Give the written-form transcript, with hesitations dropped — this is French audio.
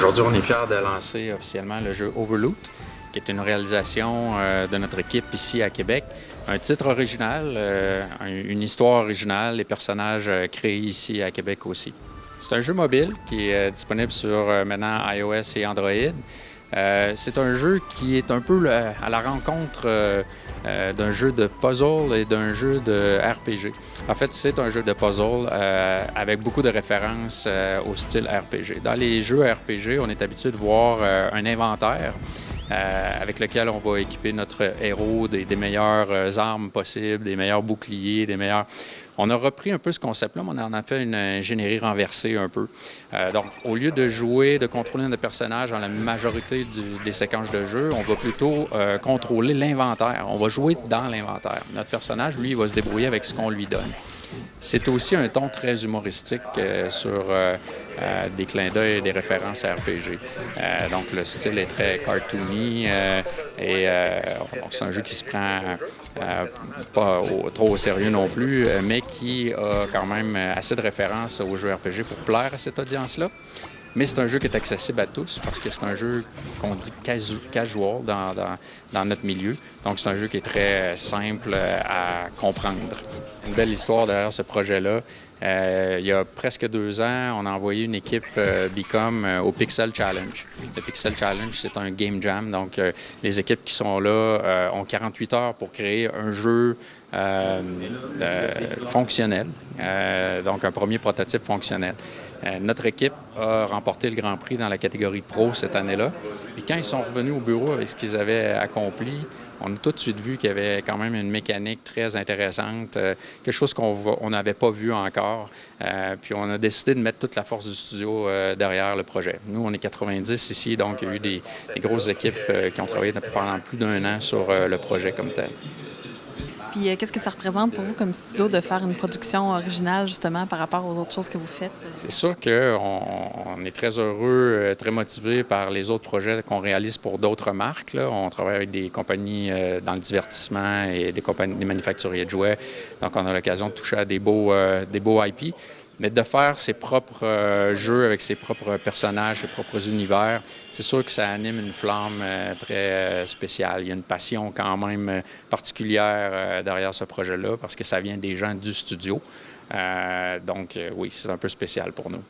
Aujourd'hui, on est fiers de lancer officiellement le jeu Overloot, qui est une réalisation de notre équipe ici à Québec. Un titre original, une histoire originale, les personnages créés ici à Québec aussi. C'est un jeu mobile qui est disponible sur maintenant iOS et Android. C'est un jeu qui est un peu à la rencontre d'un jeu de puzzle et d'un jeu de RPG. En fait, c'est un jeu de puzzle avec beaucoup de références au style RPG. Dans les jeux RPG, on est habitué de voir un inventaire avec lequel on va équiper notre héros des meilleures armes possibles, des meilleurs boucliers, des meilleurs... On a repris un peu ce concept-là, mais on en a fait une ingénierie renversée un peu. Donc, au lieu de jouer, de contrôler notre personnage dans la majorité des séquences de jeu, on va plutôt contrôler l'inventaire. On va jouer dans l'inventaire. Notre personnage, lui, il va se débrouiller avec ce qu'on lui donne. C'est aussi un ton très humoristique sur des clins d'œil et des références à RPG. Donc, le style est très cartoony et c'est un jeu qui se prend pas trop au sérieux non plus, mais qui a quand même assez de références aux jeux RPG pour plaire à cette audience-là. Mais c'est un jeu qui est accessible à tous parce que c'est un jeu qu'on dit casual dans notre milieu. Donc, c'est un jeu qui est très simple à comprendre. Une belle histoire derrière ce projet-là. Il y a presque 2 ans, on a envoyé une équipe Bicom au Pixel Challenge. Le Pixel Challenge, c'est un game jam. Donc, les équipes qui sont là ont 48 heures pour créer un jeu fonctionnel, donc un premier prototype fonctionnel. Notre équipe a remporté le Grand Prix dans la catégorie Pro cette année-là. Puis quand ils sont revenus au bureau avec ce qu'ils avaient accompli, on a tout de suite vu qu'il y avait quand même une mécanique très intéressante, quelque chose qu'on n'avait pas vu encore. Puis on a décidé de mettre toute la force du studio derrière le projet. Nous, on est 90 ici, donc il y a eu des grosses équipes qui ont travaillé pendant plus d'1 an sur le projet comme tel. Puis qu'est-ce que ça représente pour vous comme studio de faire une production originale justement par rapport aux autres choses que vous faites? C'est sûr qu'on est très heureux, très motivé par les autres projets qu'on réalise pour d'autres marques, là. On travaille avec des compagnies dans le divertissement et des manufacturiers de jouets. Donc, on a l'occasion de toucher à des beaux IP. Mais de faire ses propres jeux avec ses propres personnages, ses propres univers, c'est sûr que ça anime une flamme très spéciale. Il y a une passion quand même particulière derrière ce projet-là parce que ça vient des gens du studio. Donc oui, c'est un peu spécial pour nous.